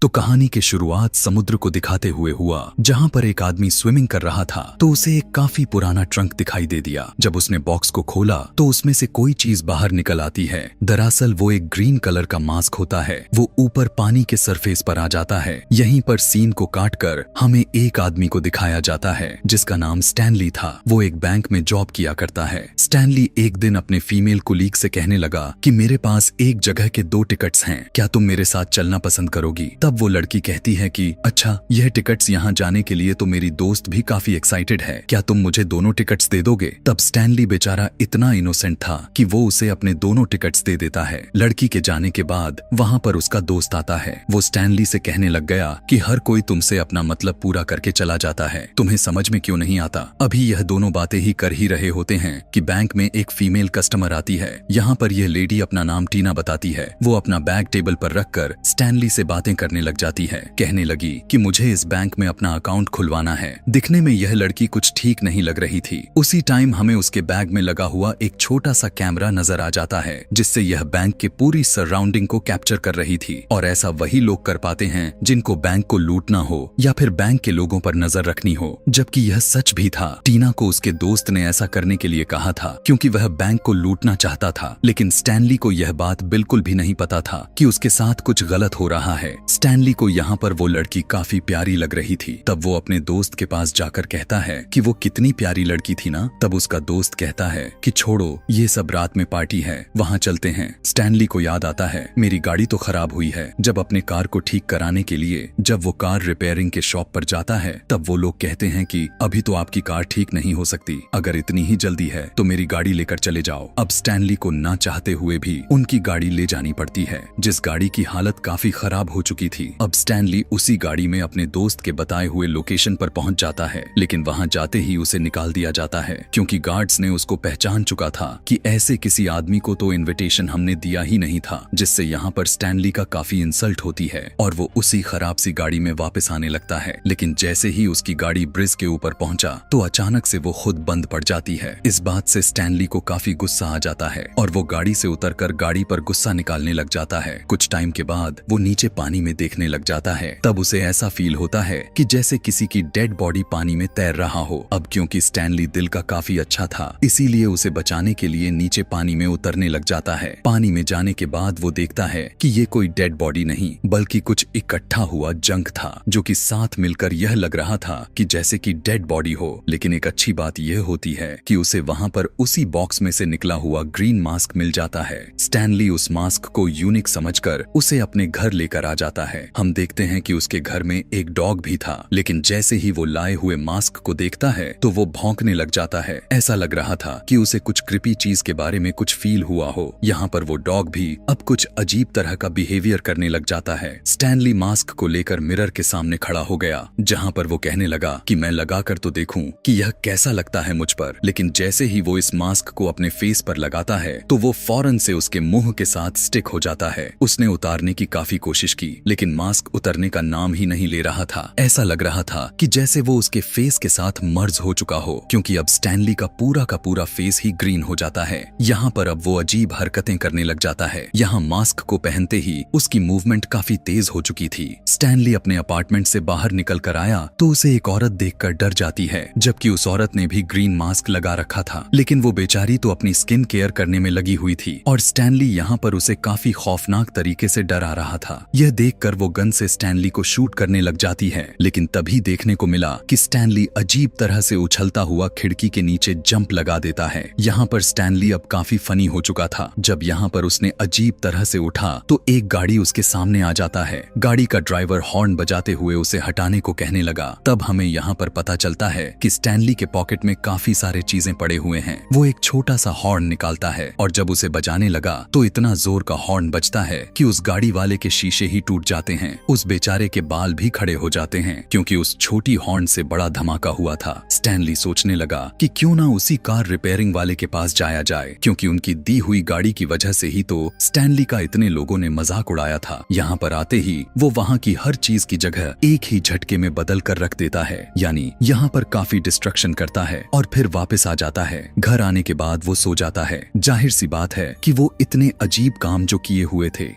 तो कहानी की शुरुआत समुद्र को दिखाते हुए हुआ, जहां पर एक आदमी स्विमिंग कर रहा था तो उसे एक काफी पुराना ट्रंक दिखाई दे दिया। जब उसने बॉक्स को खोला तो उसमें से कोई चीज बाहर निकल आती है। दरअसल वो एक ग्रीन कलर का मास्क होता है। वो ऊपर पानी के सरफेस पर आ जाता है। यहीं पर सीन को काटकर हमें एक आदमी को दिखाया जाता है जिसका नाम स्टैनली था। वो एक बैंक में जॉब किया करता है। स्टैनली एक दिन अपने फीमेल कुलीग से कहने लगा कि मेरे पास एक जगह के 2 टिकट्स हैं, क्या तुम मेरे साथ चलना पसंद करोगी? तब वो लड़की कहती है कि अच्छा, यह टिकट्स यहाँ जाने के लिए तो मेरी दोस्त भी काफी एक्साइटेड है, क्या तुम मुझे दोनों टिकट्स दे दोगे? तब स्टैनली बेचारा इतना इनोसेंट था कि वो उसे अपने दोनों टिकट्स दे देता है। लड़की के जाने के बाद वहाँ पर उसका दोस्त आता है। वो स्टैनली से कहने लग गया कि हर कोई तुमसे अपना मतलब पूरा करके चला जाता है, तुम्हें समझ में क्यों नहीं आता? अभी यह दोनों बातें ही कर ही रहे होते हैं कि बैंक में एक फीमेल कस्टमर आती है। यहाँ पर यह लेडी अपना नाम टीना बताती है। वो अपना बैग टेबल पर रखकर स्टैनली से बातें करने लग जाती है। कहने लगी कि मुझे इस बैंक में अपना अकाउंट खुलवाना है। दिखने में यह लड़की कुछ ठीक नहीं लग रही थी। उसी टाइम हमें उसके बैग में लगा हुआ एक छोटा सा कैमरा नजर आ जाता है जिससे यह बैंक के पूरी सराउंडिंग को कैप्चर कर रही थी। और ऐसा वही लोग कर पाते हैं जिनको बैंक को लूटना हो या फिर बैंक के लोगों पर नजर रखनी हो। जबकि यह सच भी था। टीना को उसके दोस्त ने ऐसा करने के लिए कहा था क्योंकि वह बैंक को लूटना चाहता था, लेकिन स्टैनली को यह बात बिल्कुल भी नहीं पता था कि उसके साथ कुछ गलत हो रहा है। स्टैनली को यहाँ पर वो लड़की काफी प्यारी लग रही थी। तब वो अपने दोस्त के पास जाकर कहता है कि वो कितनी प्यारी लड़की थी ना। तब उसका दोस्त कहता है कि छोड़ो, ये सब रात में पार्टी है, वहाँ चलते हैं। स्टैनली को याद आता है मेरी गाड़ी तो खराब हुई है। जब अपने कार को ठीक कराने के लिए जब वो कार रिपेयरिंग के शॉप पर जाता है तब वो लोग कहते हैं कि अभी तो आपकी कार ठीक नहीं हो सकती, अगर इतनी ही जल्दी है तो मेरी गाड़ी लेकर चले जाओ। अब स्टैनली को ना चाहते हुए भी उनकी गाड़ी ले जानी पड़ती है, जिस गाड़ी की हालत काफी खराब हो चुकी थी। अब स्टैनली उसी गाड़ी में अपने दोस्त के बताए हुए लोकेशन पर पहुंच जाता है, लेकिन वहां जाते ही उसे निकाल दिया जाता है क्योंकि गार्ड्स ने उसको पहचान चुका था कि ऐसे किसी आदमी को तो इनविटेशन हमने दिया ही नहीं था, जिससे यहाँ पर स्टैनली का काफी इंसल्ट होती है और वो उसी खराब सी गाड़ी में वापस आने लगता है। लेकिन जैसे ही उसकी गाड़ी ब्रिज के ऊपर पहुंचा तो अचानक से वो खुद बंद पड़ जाती है। इस बात से स्टैनली को काफी गुस्सा आ जाता है और वो गाड़ी से उतरकर गाड़ी पर गुस्सा निकालने लग जाता है। कुछ टाइम के बाद वो नीचे पानी में देखने लग जाता है। तब उसे ऐसा फील होता है कि जैसे किसी की डेड बॉडी पानी में तैर रहा हो। अब क्योंकि स्टैनली दिल का काफी अच्छा था, इसीलिए उसे बचाने के लिए नीचे पानी में उतरने लग जाता है। पानी में जाने के बाद वो देखता है कि ये कोई डेड बॉडी नहीं बल्कि कुछ इकट्ठा हुआ जंक था, जो कि साथ मिलकर यह लग रहा था कि जैसे कि डेड बॉडी हो। लेकिन एक अच्छी बात यह होती है कि उसे वहां पर उसी बॉक्स में से निकला हुआ ग्रीन मास्क मिल जाता है। स्टैनली उस मास्क को यूनिक समझकर उसे अपने घर लेकर आ जाता है। हम देखते हैं कि उसके घर में एक डॉग भी था, लेकिन जैसे ही वो लाए हुए मास्क को देखता है तो वो भौंकने लग जाता है। ऐसा लग रहा था कि उसे कुछ क्रिपी चीज के बारे में कुछ फील हुआ हो। यहाँ पर वो डॉग भी अब कुछ अजीब तरह का बिहेवियर करने लग जाता है। स्टैनली मास्क को लेकर मिरर के सामने खड़ा हो गया, जहाँ पर वो कहने लगा कि मैं लगाकर तो देखूं कि यह कैसा लगता है मुझ पर। लेकिन जैसे ही वो इस मास्क को अपने फेस पर लगाता है तो वो फौरन से उसके मुंह के साथ स्टिक हो जाता है। उसने उतारने की काफी कोशिश की, लेकिन मास्क उतरने का नाम ही नहीं ले रहा था। ऐसा लग रहा था कि जैसे वो उसके फेस के साथ मर्ज हो चुका हो, क्योंकि अब स्टैनली का पूरा फेस ही ग्रीन हो जाता है। यहाँ पर अब वो अजीब हरकतें करने लग जाता है। यहाँ मास्क को पहनते ही उसकी मूवमेंट काफी तेज हो चुकी थी। स्टैनली अपने अपार्टमेंट से बाहर निकल कर आया तो उसे एक औरत देखकर डर जाती है, जबकि उस औरत ने भी ग्रीन मास्क लगा रखा था। लेकिन वो बेचारी तो अपनी स्किन केयर करने में लगी हुई थी और स्टैनली यहाँ पर उसे काफी खौफनाक तरीके से डरा रहा था। यह देखकर वो गन से स्टैनली को शूट करने लग जाती है, लेकिन तभी देखने को मिला कि स्टैनली अजीब तरह से उछलता हुआ खिड़की के नीचे जंप लगा देता है। यहाँ पर स्टैनली अब काफी फनी हो चुका था। जब यहाँ पर उसने अजीब तरह से उठा तो एक गाड़ी उसके सामने आ जाता है। गाड़ी का ड्राइवर हॉर्न बजाते हुए उसे हटाने को कहने लगा। तब हमें यहाँ पर पता चलता है कि स्टैनली के पॉकेट में काफी सारे चीजें पड़े हुए हैं। वो एक छोटा सा हॉर्न निकालता है और जब उसे बजाने लगा तो इतना जोर का हॉर्न बजता है कि उस गाड़ी वाले के शीशे ही टूट जाते हैं। उस बेचारे के बाल भी खड़े हो जाते हैं क्योंकि उस छोटी हॉर्न से बड़ा धमाका हुआ था। स्टैनली सोचने लगा कि क्यों ना उसी कार रिपेयरिंग वाले के पास जाया जाए, क्योंकि उनकी दी हुई गाड़ी की वजह से ही तो स्टैनली का इतने लोगों ने मजाक उड़ाया था। यहाँ पर आते ही वो वहाँ की हर चीज की जगह एक ही झटके में बदल कर रख देता है, यानी यहाँ पर काफी डिस्ट्रक्शन करता है और फिर वापस आ जाता है। घर आने के बाद वो सो जाता है। जाहिर सी बात है कि वो इतने अजीब काम जो किए हुए थे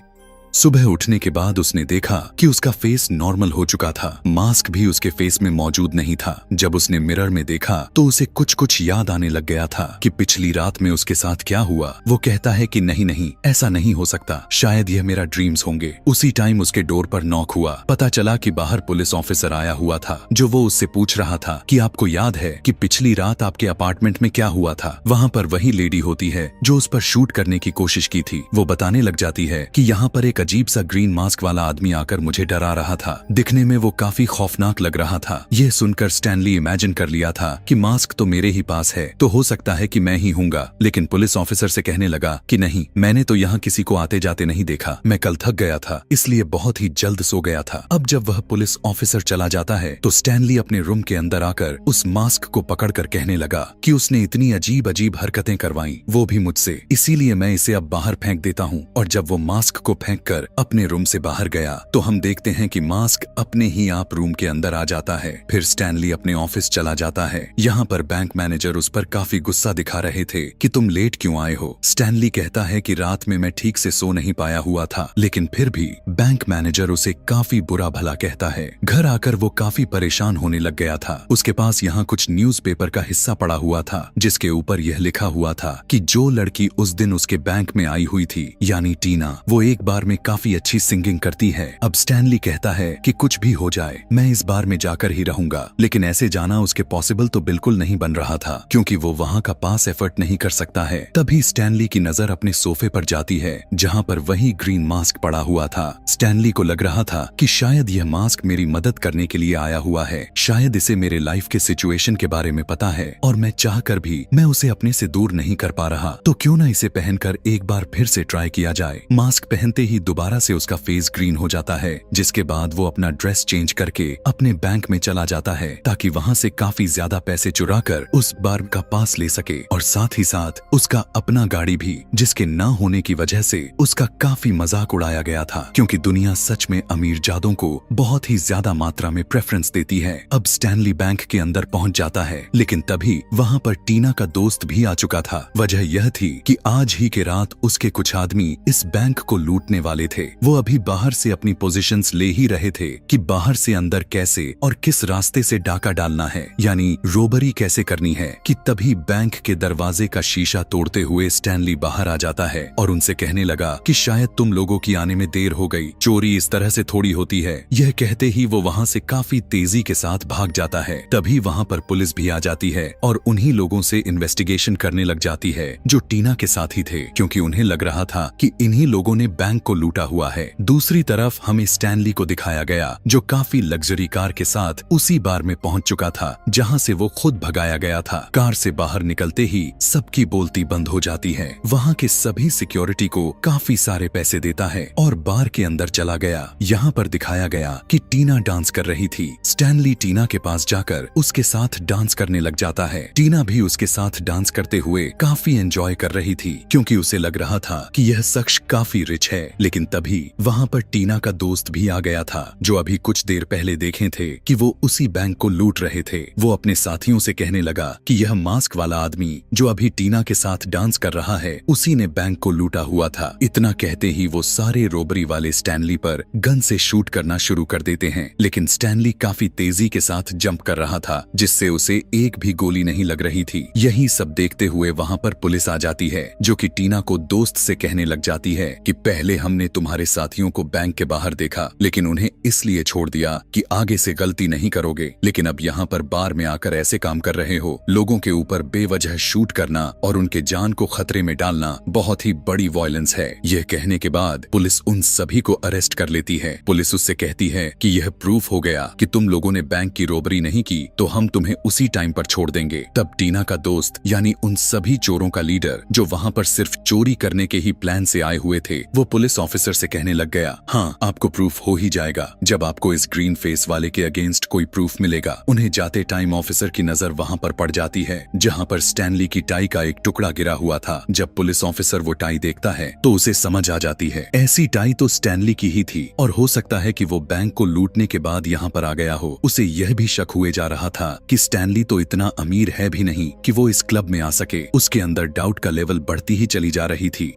सुबह उठने के बाद उसने देखा कि उसका फेस नॉर्मल हो चुका था, मास्क भी उसके फेस में मौजूद नहीं था। जब उसने मिरर में देखा तो उसे कुछ कुछ याद आने लग गया था कि पिछली रात में उसके साथ क्या हुआ। वो कहता है कि नहीं नहीं, ऐसा नहीं हो सकता, शायद यह मेरा ड्रीम्स होंगे। उसी टाइम उसके डोर पर नॉक हुआ। पता चला कि बाहर पुलिस ऑफिसर आया हुआ था, जो वो उससे पूछ रहा था कि आपको याद है कि पिछली रात आपके अपार्टमेंट में क्या हुआ था। वहाँ पर वही लेडी होती है जो उस पर शूट करने की कोशिश की थी। वो बताने लग जाती है कि यहाँ पर एक अजीब सा ग्रीन मास्क वाला आदमी आकर मुझे डरा रहा था। दिखने में वो काफी खौफनाक लग रहा था। यह सुनकर स्टैनली इमेजिन कर लिया था कि मास्क तो मेरे ही पास है, तो हो सकता है कि मैं ही हूँगा। लेकिन पुलिस ऑफिसर से कहने लगा कि नहीं, मैंने तो यहाँ किसी को आते जाते नहीं देखा, मैं कल थक गया था, इसलिए बहुत ही जल्द सो गया था। अब जब वह पुलिस ऑफिसर चला जाता है तो स्टैनली अपने रूम के अंदर आकर उस मास्क को पकड़कर कहने लगा कि उसने इतनी अजीब अजीब हरकतें करवाई, वो भी मुझसे, इसीलिए मैं इसे अब बाहर फेंक देता हूँ। और जब वो मास्क को फेंककर अपने रूम से बाहर गया तो हम देखते हैं कि मास्क अपने ही आप रूम के अंदर आ जाता है। फिर स्टैनली अपने ऑफिस चला जाता है। यहाँ पर बैंक मैनेजर उस पर काफी गुस्सा दिखा रहे थे कि तुम लेट क्यों आए हो। स्टैनली कहता है कि रात में मैं ठीक से सो नहीं पाया हुआ था, लेकिन फिर भी बैंक मैनेजर उसे काफी बुरा भला कहता है। घर आकर वो काफी परेशान होने लग गया था। उसके पास यहाँ कुछ न्यूज़पेपर का हिस्सा पड़ा हुआ था, जिसके ऊपर यह लिखा हुआ था कि जो लड़की उस दिन उसके बैंक में आई हुई थी, यानी टीना, वो एक बार में काफी अच्छी सिंगिंग करती है। अब स्टैनली कहता है कि कुछ भी हो जाए, मैं इस बार में जाकर ही रहूंगा। लेकिन ऐसे जाना उसके पॉसिबल तो बिल्कुल नहीं बन रहा था, क्योंकि वो वहाँ का पास एफर्ट नहीं कर सकता है। तभी स्टैनली की नजर अपने सोफे पर जाती है, जहाँ पर वही ग्रीन मास्क पड़ा हुआ था। स्टैनली को लग रहा था कि शायद यह मास्क मेरी मदद करने के लिए आया हुआ है, शायद इसे मेरे लाइफ के सिचुएशन के बारे में पता है और मैं चाहकर भी मैं उसे अपने से दूर नहीं कर पा रहा, तो क्यों ना इसे पहनकर एक बार फिर से ट्राई किया जाए। मास्क पहनते ही दोबारा से उसका फेस ग्रीन हो जाता है, जिसके बाद वो अपना ड्रेस चेंज करके अपने बैंक में चला जाता है, ताकि वहाँ से काफी ज्यादा पैसे चुराकर उस बार का पास ले सके, और साथ ही साथ उसका अपना गाड़ी भी, जिसके ना होने की वजह से उसका काफी मजाक उड़ाया गया था, क्योंकि दुनिया सच में अमीर जादों को बहुत ही ज्यादा मात्रा में प्रेफरेंस देती है। अब स्टैनली बैंक के अंदर पहुंच जाता है, लेकिन तभी वहाँ पर टीना का दोस्त भी आ चुका था। वजह यह थी कि आज ही के रात उसके कुछ आदमी इस बैंक को लूटने वाले थे। वो अभी बाहर से अपनी पोजीशंस ले ही रहे थे कि बाहर से अंदर कैसे और किस रास्ते से डाका डालना है, यानी रोबरी कैसे करनी है, कि तभी बैंक के दरवाजे का शीशा तोड़ते हुए स्टैनली बाहर आ जाता है और उनसे कहने लगा कि शायद तुम लोगों की आने में देर हो गई, चोरी इस तरह से थोड़ी होती है। यह कहते ही वो वहाँ से काफी तेजी के साथ भाग जाता है। तभी वहाँ पर पुलिस भी आ जाती है और उन्हीं लोगों से इन्वेस्टिगेशन करने लग जाती है जो टीना के साथ ही थे, क्योंकि उन्हें लग रहा था कि इन्हीं लोगों ने बैंक को लूटा हुआ है। दूसरी तरफ हमें स्टैनली को दिखाया गया, जो काफी लग्जरी कार के साथ उसी बार में पहुंच चुका था जहां से वो खुद भगाया गया था। कार से बाहर निकलते ही सबकी बोलती बंद हो जाती है। वहां के सभी सिक्योरिटी को काफी सारे पैसे देता है और बार के अंदर चला गया। यहाँ पर दिखाया गया कि टीना डांस कर रही थी। स्टैनली टीना के पास जाकर उसके साथ डांस करने लग जाता है। टीना भी उसके साथ डांस करते हुए काफी एंजॉय कर रही थी, क्योंकि उसे लग रहा था कि यह शख्स काफी रिच है। लेकिन तभी वहाँ पर टीना का दोस्त भी आ गया था, जो अभी कुछ देर पहले देखे थे कि वो उसी बैंक को लूट रहे थे। वो अपने साथियों से कहने लगा कि यह मास्क वाला आदमी जो अभी टीना के साथ डांस कर रहा है, उसी ने बैंक को लूटा हुआ था। इतना कहते ही वो सारे रोबरी वाले स्टैनली पर गन से शूट करना शुरू कर देते हैं, लेकिन स्टैनली काफी तेजी के साथ जंप कर रहा था, जिससे उसे एक भी गोली नहीं लग रही थी। यही सब देखते हुए वहाँ पर पुलिस आ जाती है, जो कि टीना को दोस्त से कहने लग जाती है कि पहले हमने तुम्हारे साथियों को बैंक के बाहर देखा, लेकिन उन्हें इसलिए छोड़ दिया कि आगे से गलती नहीं करोगे, लेकिन अब यहाँ पर बार में आकर ऐसे काम कर रहे हो। लोगों के ऊपर बेवजह शूट करना और उनके जान को खतरे में डालना बहुत ही बड़ी वायलेंस है। यह कहने के बाद पुलिस उन सभी को अरेस्ट कर लेती है। पुलिस उससे कहती है कि यह प्रूफ हो गया कि तुम लोगों ने बैंक की रोबरी नहीं की, तो हम तुम्हें उसी टाइम पर छोड़ देंगे। तब टीना का दोस्त, यानी उन सभी चोरों का लीडर जो वहाँ पर सिर्फ चोरी करने के ही प्लान से आए हुए थे, वो पुलिस ऑफिसर से कहने लग गया, हाँ आपको प्रूफ हो ही जाएगा जब आपको इस ग्रीन फेस वाले के अगेंस्ट कोई प्रूफ मिलेगा। उन्हें जाते टाइम ऑफिसर की नजर वहाँ पर पड़ जाती है, जहाँ पर स्टैनली की टाई का एक टुकड़ा गिरा हुआ था। जब पुलिस ऑफिसर वो टाई देखता है तो उसे समझ आ जाती है ऐसी टाई तो स्टैनली की ही थी, और हो सकता है कि वो बैंक को लूटने के बाद यहाँ पर आ गया हो। उसे यह भी शक हुए जा रहा था कि स्टैनली तो इतना अमीर है भी नहीं कि वो इस क्लब में आ सके। उसके अंदर डाउट का लेवल बढ़ती ही चली जा रही थी।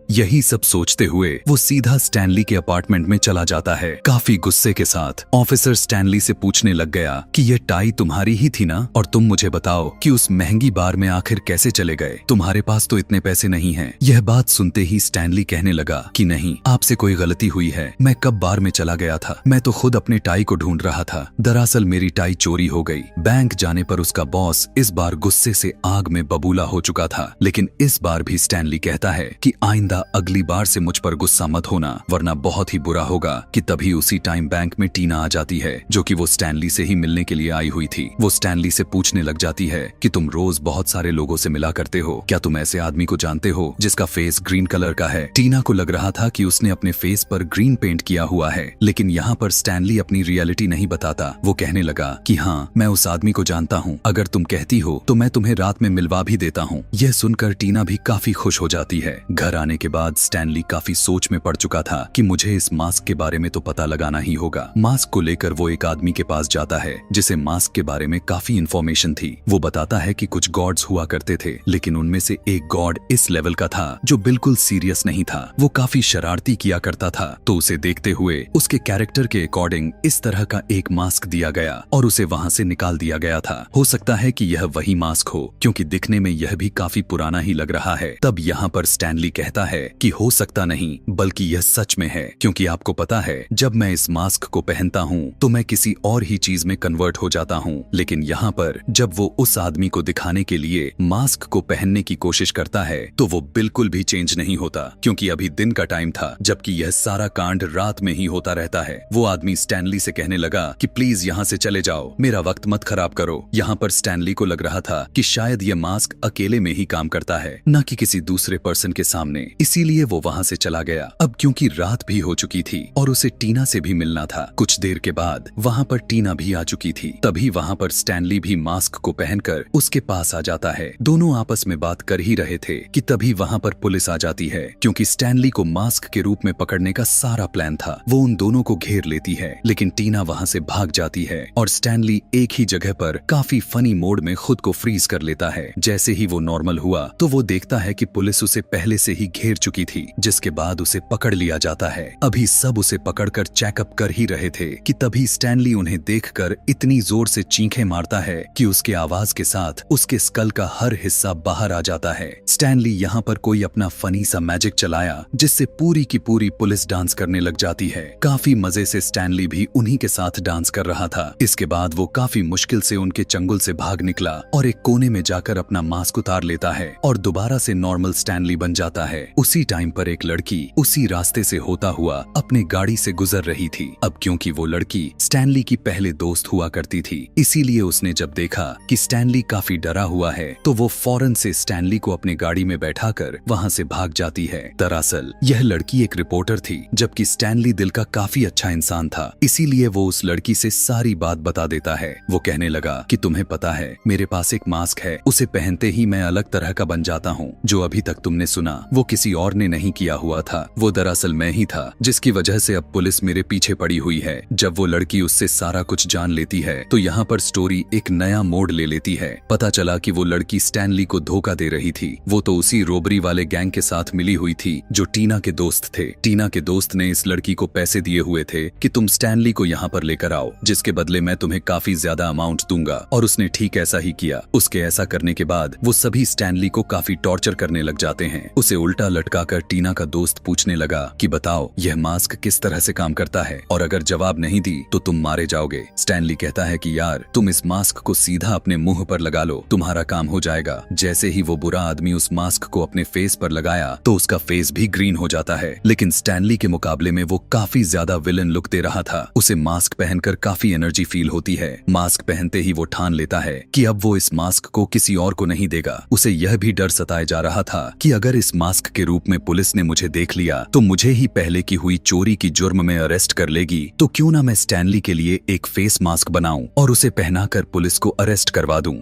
यही सब सोचते हुए वो सीधा स्टैनली के अपार्टमेंट में चला जाता है। काफी गुस्से के साथ ऑफिसर स्टैनली से पूछने लग गया कि ये टाई तुम्हारी ही थी ना, और तुम मुझे बताओ कि उस महंगी बार में आखिर कैसे चले गए, तुम्हारे पास तो इतने पैसे नहीं हैं। यह बात सुनते ही स्टैनली कहने लगा कि नहीं, आपसे कोई गलती हुई है, मैं कब बार में चला गया था, मैं तो खुद अपने टाई को ढूंढ रहा था। दरअसल मेरी टाई चोरी हो गई। बैंक जाने पर उसका बॉस इस बार गुस्से से आग में बबूला हो चुका था, लेकिन इस बार भी स्टैनली कहता है कि आइंदा अगली बार से मुझ पर गुस्सा मत होना, वरना बहुत ही बुरा होगा। कि तभी उसी टाइम बैंक में टीना आ जाती है, जो कि वो स्टैनली से ही मिलने के लिए आई हुई थी। वो स्टैनली से पूछने लग जाती है कि तुम रोज बहुत सारे लोगों से मिला करते हो, क्या तुम ऐसे आदमी को जानते हो जिसका फेस ग्रीन कलर का है। टीना को लग रहा था कि उसने अपने फेस पर ग्रीन पेंट किया हुआ है, लेकिन यहाँ पर स्टैनली अपनी रियलिटी नहीं बताता। वो कहने लगा कि हाँ, मैं उस आदमी को जानता हूँ, अगर तुम कहती हो तो मैं तुम्हें रात में मिलवा भी देता हूँ। यह सुनकर टीना भी काफी खुश हो जाती है। घर आने के बाद स्टैनली काफी सोच में पड़ चुका था कि मुझे इस मास्क के बारे में तो पता लगाना ही होगा। मास्क को लेकर वो एक आदमी के पास जाता है जिसे मास्क के बारे में काफी इंफॉर्मेशन थी। वो बताता है कि कुछ गॉड्स हुआ करते थे, लेकिन उनमें से एक गॉड इस लेवल का था जो बिल्कुल सीरियस नहीं था। वो काफी शरारती किया करता था, तो उसे देखते हुए उसके कैरेक्टर के अकॉर्डिंग इस तरह का एक मास्क दिया गया और उसे वहाँ से निकाल दिया गया था। हो सकता है कि यह वही मास्क हो, क्योंकि दिखने में यह भी काफी पुराना ही लग रहा है। तब यहाँ पर स्टैनली कहता है कि हो सकता नहीं, बल्कि यह सच में है, क्योंकि आपको पता है जब मैं इस मास्क को पहनता हूँ तो मैं किसी और ही चीज में कन्वर्ट हो जाता हूँ। लेकिन यहाँ पर जब वो उस आदमी को दिखाने के लिए मास्क को पहनने की कोशिश करता है तो वो बिल्कुल भी चेंज नहीं होता, क्योंकि अभी दिन का टाइम था, जबकि यह सारा कांड रात में ही होता रहता है। वो आदमी स्टैनली से कहने लगा कि प्लीज यहाँ से चले जाओ, मेरा वक्त मत खराब करो। यहाँ पर स्टैनली को लग रहा था कि शायद यह मास्क अकेले में ही काम करता है, न कि किसी दूसरे पर्सन के सामने, इसीलिए वो वहाँ से चला गया। अब क्योंकि रात भी हो चुकी थी और उसे टीना से भी मिलना था। कुछ देर के बाद वहाँ पर टीना भी आ चुकी थी। तभी वहाँ पर स्टैनली भी मास्क को पहनकर उसके पास आ जाता है। दोनों आपस में बात कर ही रहे थे कि तभी वहाँ पर पुलिस आ जाती है, क्योंकि स्टैनली को मास्क के रूप में पकड़ने का सारा प्लान था। वो उन दोनों को घेर लेती है, लेकिन टीना वहाँ से भाग जाती है और स्टैनली एक ही जगह पर काफी फनी मोड में खुद को फ्रीज कर लेता है। जैसे ही वो नॉर्मल हुआ तो वो देखता है कि पुलिस उसे पहले से ही घेर चुकी थी, जिसके बाद उसे पकड़ लिया जाता है। अभी सब उसे पकड़कर चेकअप कर ही रहे थे कि तभी स्टैनली उन्हें देखकर इतनी जोर से चीखें मारता है कि उसके आवाज के साथ उसके स्कल का हर हिस्सा बाहर आ जाता है। स्टैनली यहाँ पर कोई अपना फनी सा मैजिक चलाया, जिससे पूरी की पूरी पुलिस डांस करने लग जाती है। काफी मजे से स्टैनली भी उन्हीं के साथ डांस कर रहा था। इसके बाद वो काफी मुश्किल से उनके चंगुल से भाग निकला और एक कोने में जाकर अपना मास्क उतार लेता है और दोबारा से नॉर्मल स्टैनली बन जाता है। उसी टाइम पर एक लड़की उसी रास्ते से होता हुआ अपने गाड़ी से गुजर रही थी। अब क्योंकि वो लड़की स्टैनली की पहले दोस्त हुआ करती थी, इसीलिए उसने जब देखा कि स्टैनली काफी डरा हुआ है तो वो फौरन से स्टैनली को अपने गाड़ी में बैठाकर वहाँ से भाग जाती है। दरअसल यह लड़की एक रिपोर्टर थी, जबकि स्टैनली दिल का काफी अच्छा इंसान था, इसीलिए वो उस लड़की से सारी बात बता देता है। वो कहने लगा कि तुम्हें पता है मेरे पास एक मास्क है, उसे पहनते ही मैं अलग तरह का बन जाता हूँ। जो अभी तक तुमने सुना वो किसी और ने नहीं किया हुआ था, वो दरअसल मैं ही था, जिसकी वजह से अब पुलिस मेरे पीछे पड़ी हुई है। जब वो लड़की उससे सारा कुछ जान लेती है तो यहाँ पर स्टोरी एक नया मोड़ ले लेती है। पता चला कि वो लड़की स्टैनली को धोखा दे रही थी। वो तो उसी रोबरी वाले गैंग के साथ मिली हुई थी जो टीना के दोस्त थे। टीना के दोस्त ने इस लड़की को पैसे दिए हुए थे कि तुम स्टैनली को यहाँ पर लेकर आओ, जिसके बदले मैं तुम्हें काफी ज्यादा अमाउंट दूंगा, और उसने ठीक ऐसा ही किया। उसके ऐसा करने के बाद वो सभी स्टैनली को काफी टॉर्चर करने लग जाते हैं। उसे उल्टा लटकाकर टीना का दोस्त पूछने लगा कि बताओ यह मास्क किस तरह से काम करता है, और अगर जवाब नहीं दी तो तुम मारे जाओगे। स्टैनली कहता है कि यार तुम इस मास्क को सीधा अपने मुंह पर लगा लो, तुम्हारा काम हो जाएगा। जैसे ही वो बुरा आदमी उस मास्क को अपने फेस पर लगाया तो उसका फेस भी ग्रीन हो जाता है, लेकिन स्टैनली के मुकाबले में वो काफी ज्यादा विलन लुक दे रहा था। उसे मास्क पहनकर काफी एनर्जी फील होती है। मास्क पहनते ही वो ठान लेता है कि अब वो इस मास्क को किसी और को नहीं देगा। उसे यह भी डर सताए जा रहा था कि अगर इस मास्क के रूप में पुलिस ने मुझे देख लिया तो मुझे ही पहले की हुई चोरी की जुर्म में अरेस्ट कर लेगी, तो क्यों ना मैं स्टैनली के लिए एक फेस मास्क बनाऊं और उसे पहनाकर पुलिस को अरेस्ट करवा दूं।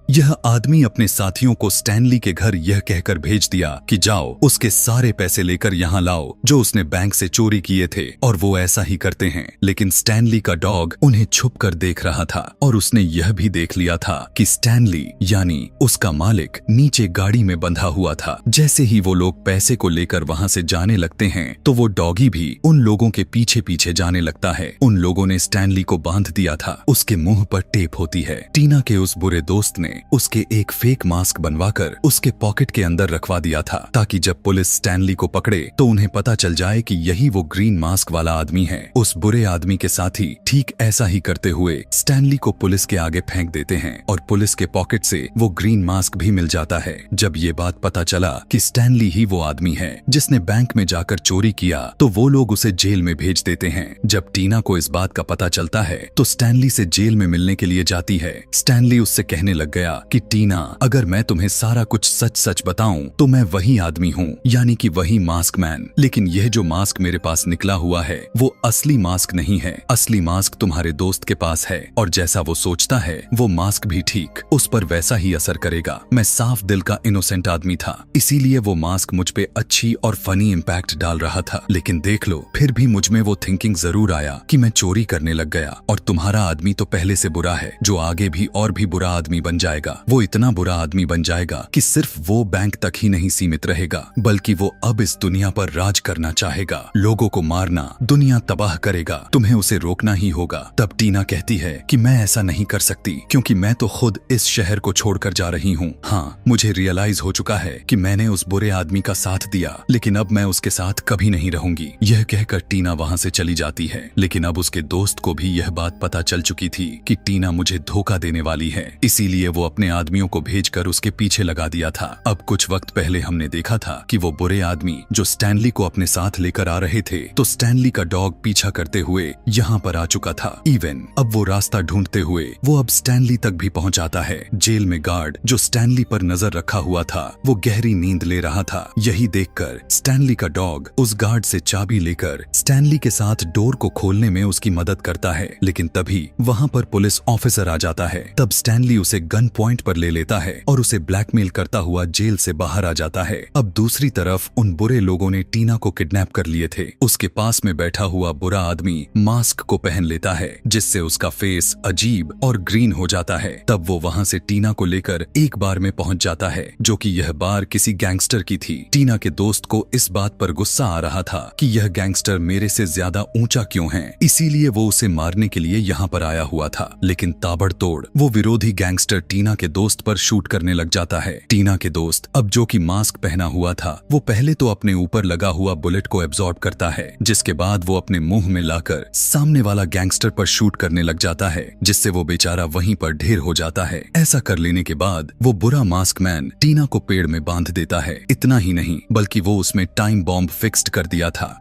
यह आदमी अपने साथियों को स्टैनली के घर यह कहकर भेज दिया कि जाओ उसके सारे पैसे लेकर यहाँ लाओ जो उसने बैंक से चोरी किए थे, और वो ऐसा ही करते हैं। लेकिन स्टैनली का डॉग उन्हें छुप कर देख रहा था और उसने यह भी देख लिया था कि स्टैनली यानी उसका मालिक नीचे गाड़ी में बंधा हुआ था। जैसे ही वो लोग पैसे को लेकर वहाँ से जाने लगते हैं तो वो डॉगी भी उन लोगों के पीछे पीछे जाने लगता है। उन लोगों ने स्टैनली को बांध दिया था। उसके मुंह पर टेप होती है। टीना के उस बुरे दोस्त ने उसके एक फेक मास्क बनवाकर उसके पॉकेट के अंदर रखवा दिया था ताकि जब पुलिस स्टैनली को पकड़े तो उन्हें पता चल जाए कि यही वो ग्रीन मास्क वाला आदमी है। उस बुरे आदमी के साथी ठीक ऐसा ही करते हुए स्टैनली को पुलिस के आगे फेंक देते हैं और पुलिस के पॉकेट से वो ग्रीन मास्क भी मिल जाता है। जब ये बात पता चला कि स्टैनली ही वो आदमी है जिसने बैंक में जाकर चोरी किया तो वो लोग उसे जेल में भेज देते हैं। जब टीना को इस बात का पता चलता है तो स्टैनली से जेल में मिलने के लिए जाती है। स्टैनली उससे कहने लग गया कि टीना, अगर मैं तुम्हें सारा कुछ सच सच बताऊं तो मैं वही आदमी हूँ, यानी कि वही मास्क मैन। लेकिन यह जो मास्क मेरे पास निकला हुआ है वो असली मास्क नहीं है। असली मास्क तुम्हारे दोस्त के पास है और जैसा वो सोचता है वो मास्क भी ठीक उस पर वैसा ही असर करेगा। मैं साफ दिल का इनोसेंट आदमी था, इसीलिए वो मास्क मुझ पे अच्छी और फनी इम्पैक्ट डाल रहा था। लेकिन देख लो, फिर भी मुझ में वो थिंकिंग जरूर आया कि मैं चोरी करने लग गया। और तुम्हारा आदमी तो पहले से बुरा है, जो आगे भी और भी बुरा आदमी बन जाएगा। वो इतना बुरा आदमी बन जाएगा कि सिर्फ वो बैंक तक ही नहीं सीमित रहेगा, बल्कि वो अब इस दुनिया पर राज करना चाहेगा, लोगों को मारना, दुनिया तबाह करेगा। तुम्हें उसे रोकना ही होगा। तब टीना कहती है कि मैं ऐसा नहीं कर सकती क्योंकि मैं तो खुद इस शहर को छोड़कर जा रही हूँ। हाँ, मुझे रियलाइज हो चुका है कि मैंने उस बुरे आदमी का साथ दिया, लेकिन अब मैं उसके साथ कभी नहीं रहूंगी। यह कहकर टीना वहाँ से चली जाती है। लेकिन अब उसके दोस्त को भी यह बात पता चल चुकी थी कि टीना मुझे धोखा देने वाली है, इसीलिए वो अपने आदमियों को भेजकर उसके पीछे लगा दिया था। अब कुछ वक्त पहले हमने देखा था कि वो बुरे आदमी जो स्टैनली को अपने साथ लेकर आ रहे थे तो स्टैनली का डॉग पीछा करते हुए यहाँ पर आ चुका था। इवन अब वो रास्ता ढूंढते हुए वो अब स्टैनली तक भी पहुँच जाता है। जेल में गार्ड जो स्टैनली पर नजर रखा हुआ था वो गहरी नींद ले रहा था। यही देखकर स्टैनली का डॉग उस गार्ड से चाबी लेकर स्टैनली के साथ डोर को खोलने में उसकी मदद करता है। लेकिन तभी वहाँ पर पुलिस ऑफिसर आ जाता है। तब स्टैनली उसे गन पॉइंट पर ले लेता है और उसे ब्लैकमेल करता हुआ जेल से बाहर आ जाता है। अब दूसरी तरफ उन बुरे लोगों ने टीना को किडनैप कर लिए थे। उसके पास में बैठा हुआ बुरा आदमी मास्क को पहन लेता है जिससे उसका फेस अजीब और ग्रीन हो जाता है। तब वो वहाँ से टीना को लेकर एक बार में पहुँच जाता है, जो कि यह बार किसी गैंगस्टर की थी। टीना के दोस्त को इस बात पर गुस्सा आ रहा था कि यह गैंगस्टर मेरे से ज्यादा ऊंचा क्यों है, इसीलिए वो उसे मारने के लिए यहाँ पर आया हुआ था। लेकिन ताबड़तोड़ वो विरोधी गैंगस्टर टीना के दोस्त पर शूट करने लग जाता है। टीना के दोस्त अब जो कि मास्क पहना हुआ था वो पहले तो अपने ऊपर लगा हुआ बुलेट को एब्जॉर्ब करता है, जिसके बाद वो अपने मुंह में लाकर सामने वाला गैंगस्टर पर शूट करने लग जाता है, जिससे वो बेचारा वहीं पर ढेर हो जाता है। ऐसा कर लेने के बाद वो बुरा मास्क मैन टीना को पेड़ में बांध देता है। इतना ही नहीं बल्कि वो उसमें टाइम बॉम्ब फिक्स्ड कर दिया था।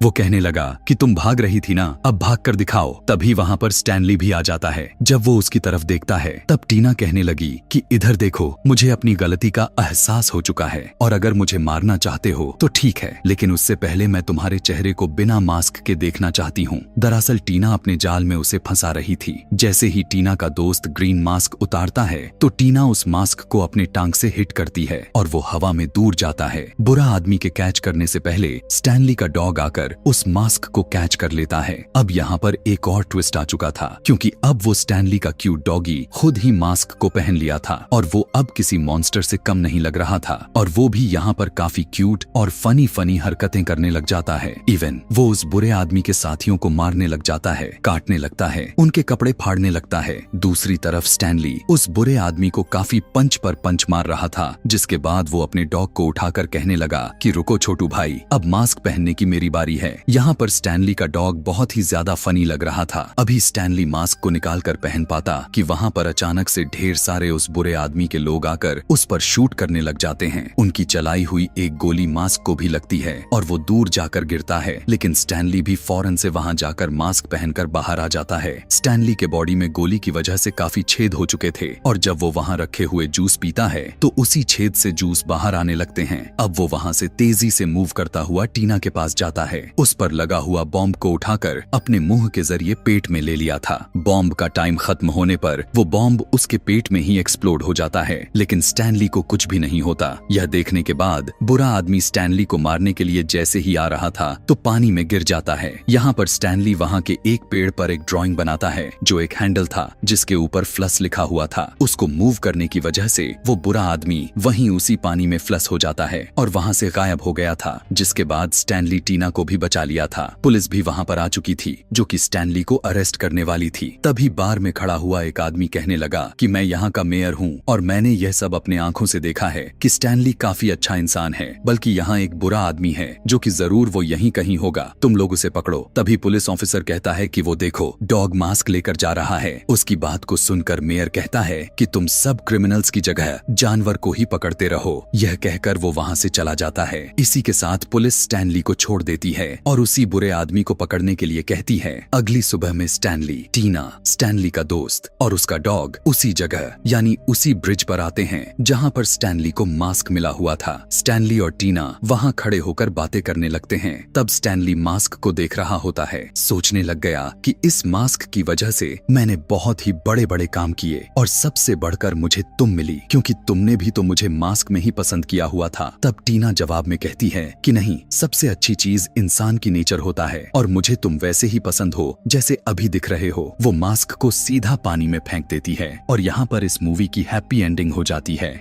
वो कहने लगा कि तुम भाग रही थी ना, अब भाग कर दिखाओ। तभी वहाँ पर स्टैनली भी आ जाता है। जब वो उसकी तरफ देखता है तब टीना कहने लगी कि इधर देखो, मुझे अपनी गलती का एहसास हो चुका है और अगर मुझे मारना चाहते हो तो ठीक है, लेकिन उससे पहले मैं तुम्हारे चेहरे को बिना मास्क के देखना चाहती हूँ। दरअसल टीना अपने जाल में उसे फंसा रही थी। जैसे ही टीना का दोस्त ग्रीन मास्क उतारता है तो टीना उस मास्क को अपने टांग से हिट करती है और वो हवा में दूर जाता है। बुरा आदमी के कैच करने से पहले स्टैनली का डॉग आकर उस मास्क को कैच कर लेता है। अब यहाँ पर एक और ट्विस्ट आ चुका था, क्योंकि अब वो स्टैनली का क्यूट डॉगी खुद ही मास्क को पहन लिया था और वो अब किसी मॉन्स्टर से कम नहीं लग रहा था और वो भी यहाँ पर काफी क्यूट और फनी हरकतें करने लग जाता है। इवन वो उस बुरे आदमी के साथियों को मारने लग जाता है, काटने लगता है, उनके कपड़े फाड़ने लगता है। दूसरी तरफ स्टैनली उस बुरे आदमी को काफी पंच पर पंच मार रहा था, जिसके बाद वो अपने डॉग को उठाकर कहने लगा कि रुको छोटू भाई, अब मास्क पहनने की मेरी बारी है। यहाँ पर स्टैनली का डॉग बहुत ही ज्यादा फनी लग रहा था। अभी स्टैनली मास्क को निकाल कर पहन पाता कि वहाँ पर अचानक से ढेर सारे उस बुरे आदमी के लोग आकर उस पर शूट करने लग जाते हैं। उनकी चलाई हुई एक गोली मास्क को भी लगती है और वो दूर जाकर गिरता है, लेकिन स्टैनली भी फौरन से वहाँ जाकर मास्क पहनकर बाहर आ जाता है। स्टैनली के बॉडी में गोली की वजह से काफी छेद हो चुके थे और जब वो वहाँ रखे हुए जूस पीता है तो उसी छेद से जूस बाहर आने लगते हैं। अब वो वहाँ से तेजी से मूव करता हुआ टीना के पास जाता है उस पर लगा हुआ बॉम्ब को उठाकर अपने मुंह के जरिए पेट में ले लिया था। बॉम्ब का टाइम खत्म होने पर वो बॉम्ब उसके पेट में ही एक्सप्लोड हो जाता है, लेकिन स्टैनली को कुछ भी नहीं होता। यह देखने के बाद बुरा आदमी स्टैनली को मारने के लिए जैसे ही आ रहा था तो पानी में गिर जाता है। यहाँ पर स्टैनली वहाँ के एक पेड़ पर एक ड्राइंग बनाता है जो एक हैंडल था जिसके ऊपर फ्लस लिखा हुआ था। उसको मूव करने की वजह से वो बुरा आदमी वहीं उसी पानी में फ्लस हो जाता है और वहाँ से गायब हो गया था, जिसके बाद स्टैनली टीना को भी बचा लिया था। पुलिस भी वहाँ पर आ चुकी थी जो कि स्टैनली को अरेस्ट करने वाली थी। तभी बार में खड़ा हुआ एक आदमी कहने लगा कि मैं यहाँ का मेयर हूँ और मैंने यह सब अपने आंखों से देखा है कि स्टैनली काफी अच्छा इंसान है, बल्कि यहाँ एक बुरा आदमी है जो कि जरूर वो यहीं कहीं होगा, तुम लोग उसे पकड़ो। तभी पुलिस ऑफिसर कहता है कि वो देखो डॉग मास्क लेकर जा रहा है। उसकी बात को सुनकर मेयर कहता है कि तुम सब क्रिमिनल्स की जगह जानवर को ही पकड़ते रहो। यह कहकर वो वहाँ से चला जाता है। इसी के साथ पुलिस स्टैनली को छोड़ देती है और उसी बुरे आदमी को पकड़ने के लिए कहती है। अगली सुबह में स्टैनली, टीना, स्टैनली का दोस्त और उसका डॉग उसी जगह यानी उसी ब्रिज पर आते हैं जहाँ पर स्टैनली को मास्क मिला हुआ था। स्टैनली और टीना वहाँ खड़े होकर बातें करने लगते हैं। तब स्टैनली मास्क को देख रहा होता है, सोचने लग गया कि इस मास्क की वजह से मैंने बहुत ही बड़े बड़े काम किए और सबसे बढ़कर मुझे तुम मिली, क्योंकि तुमने भी तो मुझे मास्क में ही पसंद किया हुआ था। तब टीना जवाब में कहती है कि नहीं, सबसे अच्छी चीज इंसान की नेचर होता है और मुझे तुम वैसे ही पसंद हो जैसे अभी दिख रहे हो। वो मास्क को सीधा पानी में फेंक देती है और यहाँ पर इस मूवी की हैप्पी एंडिंग हो जाती है।